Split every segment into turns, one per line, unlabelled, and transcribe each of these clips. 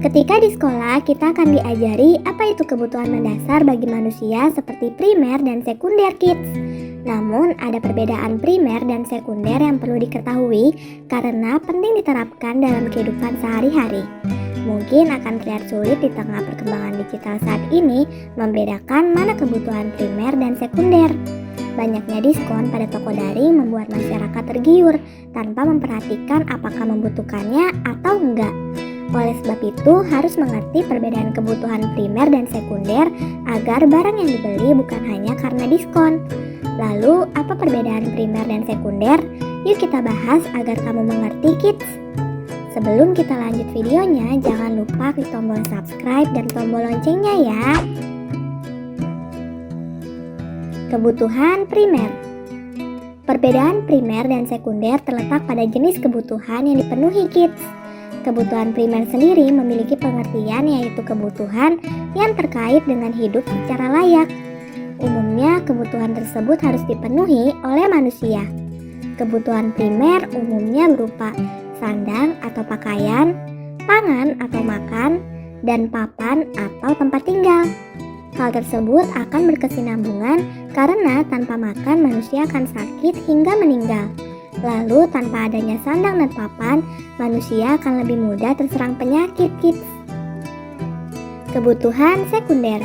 Ketika di sekolah, kita akan diajari apa itu kebutuhan mendasar bagi manusia seperti primer dan sekunder, kids. Namun, ada perbedaan primer dan sekunder yang perlu diketahui karena penting diterapkan dalam kehidupan sehari-hari. Mungkin akan terlihat sulit di tengah perkembangan digital saat ini membedakan mana kebutuhan primer dan sekunder. Banyaknya diskon pada toko daring membuat masyarakat tergiur tanpa memperhatikan apakah membutuhkannya atau enggak. Oleh sebab itu, harus mengerti perbedaan kebutuhan primer dan sekunder agar barang yang dibeli bukan hanya karena diskon. Lalu, apa perbedaan primer dan sekunder? Yuk kita bahas agar kamu mengerti, kids. Sebelum kita lanjut videonya, jangan lupa klik tombol subscribe dan tombol loncengnya ya. Kebutuhan primer. Perbedaan primer dan sekunder terletak pada jenis kebutuhan yang dipenuhi, kids. Kebutuhan primer sendiri memiliki pengertian yaitu kebutuhan yang terkait dengan hidup secara layak. Umumnya, kebutuhan tersebut harus dipenuhi oleh manusia. Kebutuhan primer umumnya berupa sandang atau pakaian, pangan atau makan, dan papan atau tempat tinggal. Hal tersebut akan berkesinambungan karena tanpa makan manusia akan sakit hingga meninggal. Lalu tanpa adanya sandang dan papan, manusia akan lebih mudah terserang penyakit, kids. Kebutuhan sekunder.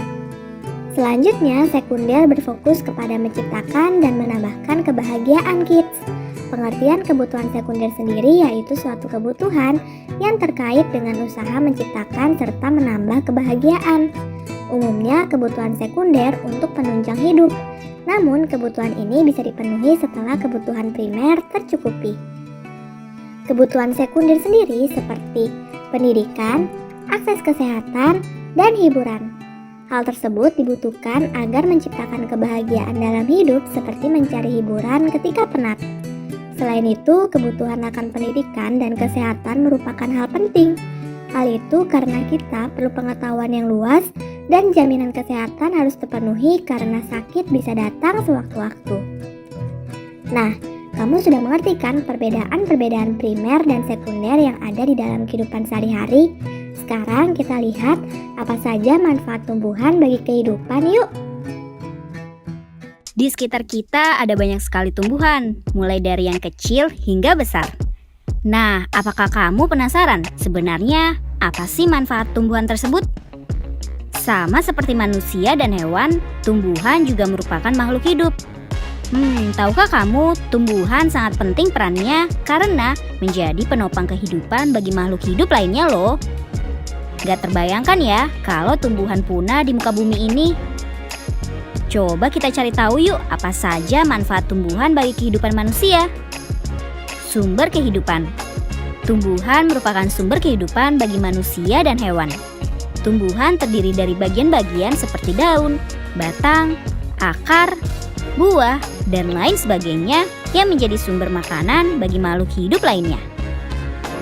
Selanjutnya, sekunder berfokus kepada menciptakan dan menambahkan kebahagiaan, kids. Pengertian kebutuhan sekunder sendiri yaitu suatu kebutuhan yang terkait dengan usaha menciptakan serta menambah kebahagiaan. Umumnya, kebutuhan sekunder untuk penunjang hidup. Namun, kebutuhan ini bisa dipenuhi setelah kebutuhan primer tercukupi. Kebutuhan sekunder sendiri seperti pendidikan, akses kesehatan, dan hiburan. Hal tersebut dibutuhkan agar menciptakan kebahagiaan dalam hidup seperti mencari hiburan ketika penat. Selain itu, kebutuhan akan pendidikan dan kesehatan merupakan hal penting. Hal itu karena kita perlu pengetahuan yang luas dan jaminan kesehatan harus terpenuhi karena sakit bisa datang sewaktu-waktu. Nah, kamu sudah mengerti kan perbedaan primer dan sekunder yang ada di dalam kehidupan sehari-hari? Sekarang kita lihat apa saja manfaat tumbuhan bagi kehidupan, yuk!
Di sekitar kita ada banyak sekali tumbuhan, mulai dari yang kecil hingga besar. Nah, apakah kamu penasaran sebenarnya apa sih manfaat tumbuhan tersebut? Sama seperti manusia dan hewan, tumbuhan juga merupakan makhluk hidup. Tahukah kamu tumbuhan sangat penting perannya karena menjadi penopang kehidupan bagi makhluk hidup lainnya loh. Gak terbayangkan ya kalau tumbuhan punah di muka bumi ini. Coba kita cari tahu yuk apa saja manfaat tumbuhan bagi kehidupan manusia. Sumber kehidupan. Tumbuhan merupakan sumber kehidupan bagi manusia dan hewan. Tumbuhan terdiri dari bagian-bagian seperti daun, batang, akar, buah, dan lain sebagainya yang menjadi sumber makanan bagi makhluk hidup lainnya.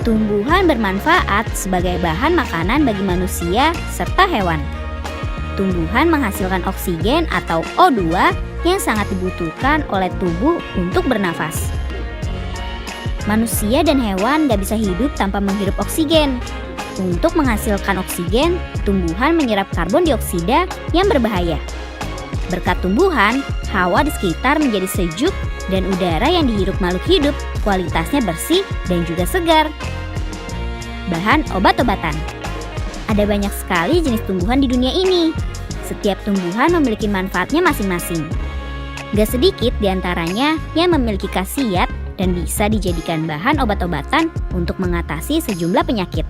Tumbuhan bermanfaat sebagai bahan makanan bagi manusia serta hewan. Tumbuhan menghasilkan oksigen atau O2 yang sangat dibutuhkan oleh tubuh untuk bernafas. Manusia dan hewan gak bisa hidup tanpa menghirup oksigen. Untuk menghasilkan oksigen, tumbuhan menyerap karbon dioksida yang berbahaya. Berkat tumbuhan, hawa di sekitar menjadi sejuk dan udara yang dihirup makhluk hidup kualitasnya bersih dan juga segar. Bahan obat-obatan. Ada banyak sekali jenis tumbuhan di dunia ini. Setiap tumbuhan memiliki manfaatnya masing-masing. Gak sedikit diantaranya yang memiliki khasiat dan bisa dijadikan bahan obat-obatan untuk mengatasi sejumlah penyakit.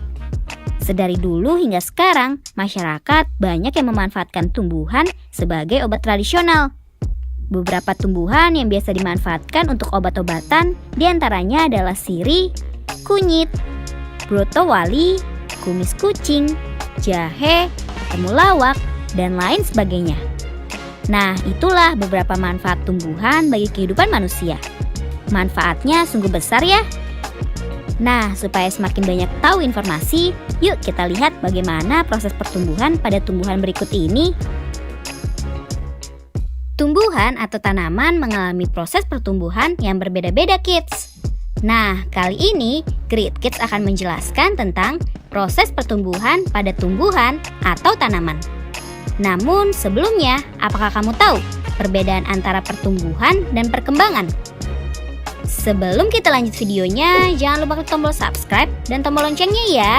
Sedari dulu hingga sekarang, masyarakat banyak yang memanfaatkan tumbuhan sebagai obat tradisional. Beberapa tumbuhan yang biasa dimanfaatkan untuk obat-obatan diantaranya adalah sirih, kunyit, brotowali, kumis kucing, jahe, temulawak, dan lain sebagainya. Nah, itulah beberapa manfaat tumbuhan bagi kehidupan manusia. Manfaatnya sungguh besar ya. Nah, supaya semakin banyak tahu informasi, yuk kita lihat bagaimana proses pertumbuhan pada tumbuhan berikut ini. Tumbuhan atau tanaman mengalami proses pertumbuhan yang berbeda-beda, kids. Nah, kali ini Great Kids akan menjelaskan tentang proses pertumbuhan pada tumbuhan atau tanaman. Namun sebelumnya, apakah kamu tahu perbedaan antara pertumbuhan dan perkembangan? Sebelum kita lanjut videonya, jangan lupa klik tombol subscribe dan tombol loncengnya ya.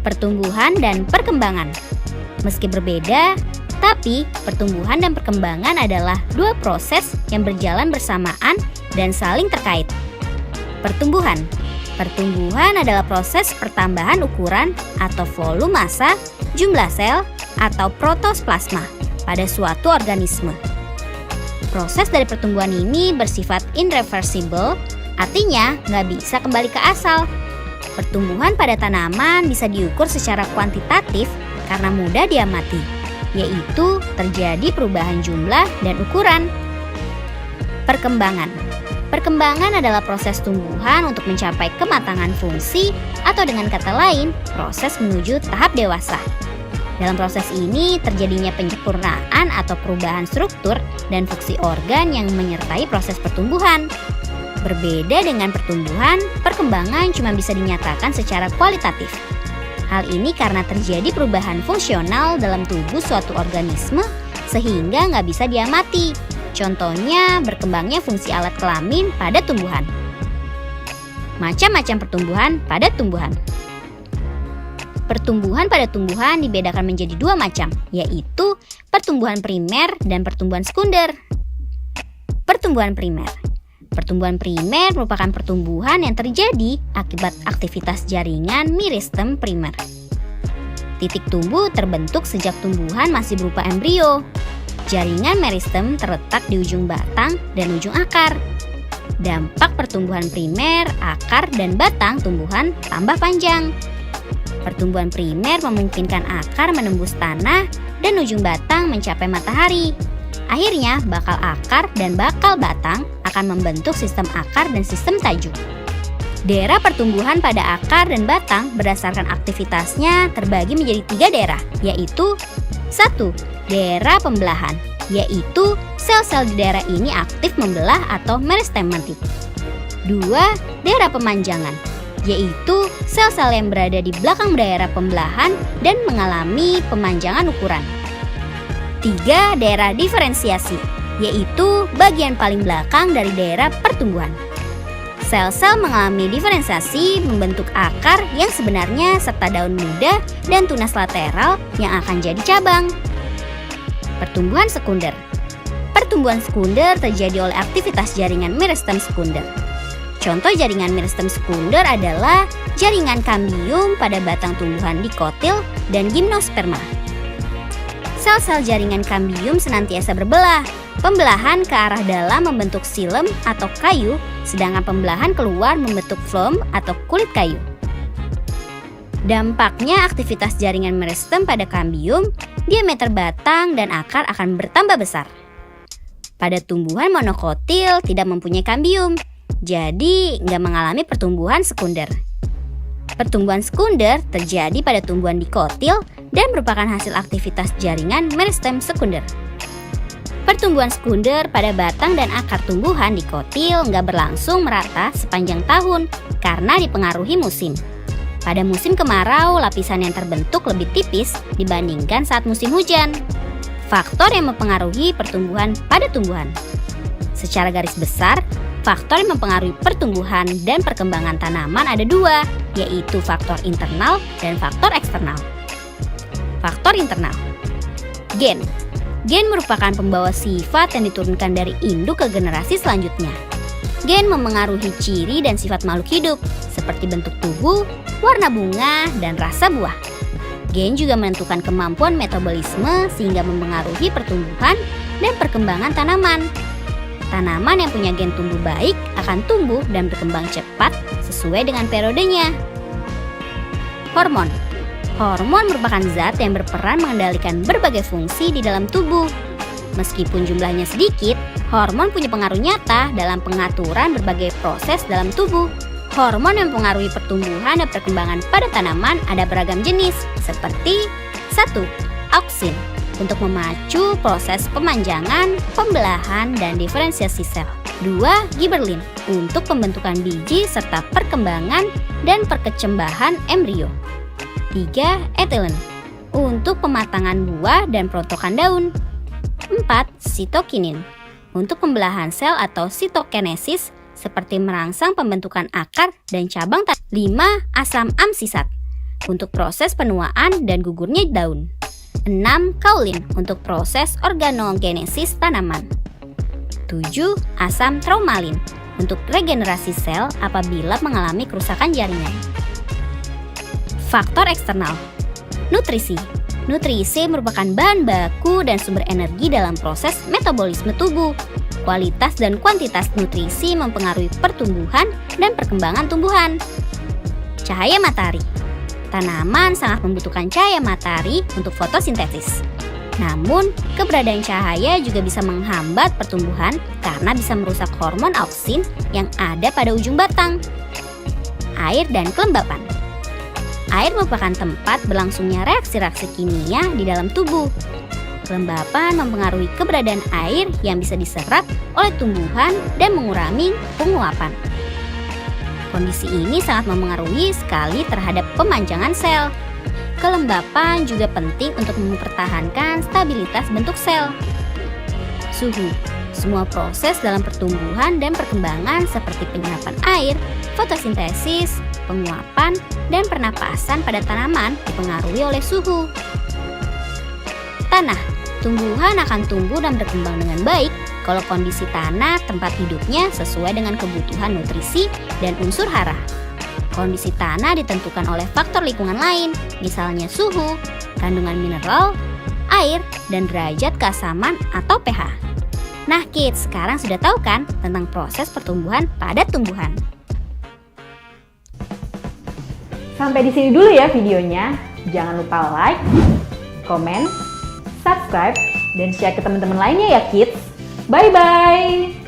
Pertumbuhan dan perkembangan. Meski berbeda, tapi pertumbuhan dan perkembangan adalah dua proses yang berjalan bersamaan dan saling terkait. Pertumbuhan. Pertumbuhan adalah proses pertambahan ukuran atau volume massa, jumlah sel, atau protoplasma pada suatu organisme. Proses dari pertumbuhan ini bersifat irreversible, artinya nggak bisa kembali ke asal. Pertumbuhan pada tanaman bisa diukur secara kuantitatif karena mudah diamati, yaitu terjadi perubahan jumlah dan ukuran. Perkembangan. Perkembangan adalah proses tumbuhan untuk mencapai kematangan fungsi atau dengan kata lain, proses menuju tahap dewasa. Dalam proses ini terjadinya penyempurnaan atau perubahan struktur dan fungsi organ yang menyertai proses pertumbuhan. Berbeda dengan pertumbuhan, perkembangan cuma bisa dinyatakan secara kualitatif. Hal ini karena terjadi perubahan fungsional dalam tubuh suatu organisme sehingga nggak bisa diamati. Contohnya, berkembangnya fungsi alat kelamin pada tumbuhan. Macam-macam pertumbuhan pada tumbuhan. Pertumbuhan pada tumbuhan dibedakan menjadi dua macam, yaitu pertumbuhan primer dan pertumbuhan sekunder. Pertumbuhan primer. Pertumbuhan primer merupakan pertumbuhan yang terjadi akibat aktivitas jaringan meristem primer. Titik tumbuh terbentuk sejak tumbuhan masih berupa embrio. Jaringan meristem terletak di ujung batang dan ujung akar. Dampak pertumbuhan primer, akar dan batang tumbuhan tambah panjang. Pertumbuhan primer memungkinkan akar menembus tanah dan ujung batang mencapai matahari. Akhirnya, bakal akar dan bakal batang akan membentuk sistem akar dan sistem tajuk. Daerah pertumbuhan pada akar dan batang berdasarkan aktivitasnya terbagi menjadi 3 daerah, yaitu 1. Daerah pembelahan, yaitu sel-sel di daerah ini aktif membelah atau meristematik. 2. Daerah pemanjangan, yaitu sel-sel yang berada di belakang daerah pembelahan dan mengalami pemanjangan ukuran. 3. Daerah diferensiasi, yaitu bagian paling belakang dari daerah pertumbuhan. Sel-sel mengalami diferensiasi membentuk akar yang sebenarnya serta daun muda dan tunas lateral yang akan jadi cabang. Pertumbuhan sekunder. Pertumbuhan sekunder terjadi oleh aktivitas jaringan meristem sekunder. Contoh jaringan meristem sekunder adalah jaringan kambium pada batang tumbuhan dikotil dan gimnosperma. Sel-sel jaringan kambium senantiasa berbelah. Pembelahan ke arah dalam membentuk xilem atau kayu, sedangkan pembelahan keluar membentuk phloem atau kulit kayu. Dampaknya aktivitas jaringan meristem pada kambium, diameter batang dan akar akan bertambah besar. Pada tumbuhan monokotil tidak mempunyai kambium, jadi nggak mengalami pertumbuhan sekunder. Pertumbuhan sekunder terjadi pada tumbuhan dikotil dan merupakan hasil aktivitas jaringan meristem sekunder. Pertumbuhan sekunder pada batang dan akar tumbuhan dikotil nggak berlangsung merata sepanjang tahun karena dipengaruhi musim. Pada musim kemarau, lapisan yang terbentuk lebih tipis dibandingkan saat musim hujan. Faktor yang mempengaruhi pertumbuhan pada tumbuhan. Secara garis besar, faktor yang mempengaruhi pertumbuhan dan perkembangan tanaman ada 2, yaitu faktor internal dan faktor eksternal. Faktor internal. Gen. Gen merupakan pembawa sifat yang diturunkan dari induk ke generasi selanjutnya. Gen memengaruhi ciri dan sifat makhluk hidup, seperti bentuk tubuh, warna bunga, dan rasa buah. Gen juga menentukan kemampuan metabolisme sehingga mempengaruhi pertumbuhan dan perkembangan tanaman. Tanaman yang punya gen tumbuh baik akan tumbuh dan berkembang cepat sesuai dengan periodenya. Hormon. Hormon merupakan zat yang berperan mengendalikan berbagai fungsi di dalam tubuh. Meskipun jumlahnya sedikit, hormon punya pengaruh nyata dalam pengaturan berbagai proses dalam tubuh. Hormon yang mempengaruhi pertumbuhan dan perkembangan pada tanaman ada beragam jenis, seperti 1. Auksin, untuk memacu proses pemanjangan, pembelahan, dan diferensiasi sel. 2. Gibberellin untuk pembentukan biji serta perkembangan dan perkecambahan embrio. 3. Ethylene untuk pematangan buah dan perontokan daun. 4. Sitokinin untuk pembelahan sel atau sitokinesis seperti merangsang pembentukan akar dan cabang. 5. Asam amsisat untuk proses penuaan dan gugurnya daun. 6. Kaolin untuk proses organogenesis tanaman. 7. Asam traumalin untuk regenerasi sel apabila mengalami kerusakan jaringan. Faktor eksternal. Nutrisi. Nutrisi merupakan bahan baku dan sumber energi dalam proses metabolisme tubuh. Kualitas dan kuantitas nutrisi mempengaruhi pertumbuhan dan perkembangan tumbuhan. Cahaya matahari. Tanaman sangat membutuhkan cahaya matahari untuk fotosintesis. Namun, keberadaan cahaya juga bisa menghambat pertumbuhan karena bisa merusak hormon auksin yang ada pada ujung batang. Air dan kelembapan. Air merupakan tempat berlangsungnya reaksi-reaksi kimia di dalam tubuh. Kelembapan mempengaruhi keberadaan air yang bisa diserap oleh tumbuhan dan mengurangi penguapan. Kondisi ini sangat mempengaruhi sekali terhadap pemanjangan sel. Kelembapan juga penting untuk mempertahankan stabilitas bentuk sel. Suhu. Semua proses dalam pertumbuhan dan perkembangan seperti penyerapan air, fotosintesis, penguapan, dan pernapasan pada tanaman dipengaruhi oleh suhu. Tanah. Tumbuhan akan tumbuh dan berkembang dengan baik kalau kondisi tanah tempat hidupnya sesuai dengan kebutuhan nutrisi dan unsur hara. Kondisi tanah ditentukan oleh faktor lingkungan lain, misalnya suhu, kandungan mineral, air, dan derajat keasaman atau pH. Nah kids, sekarang sudah tahu kan tentang proses pertumbuhan pada tumbuhan?
Sampai di sini dulu ya videonya. Jangan lupa like, komen, subscribe, dan share ke teman-teman lainnya ya kids. Bye-bye!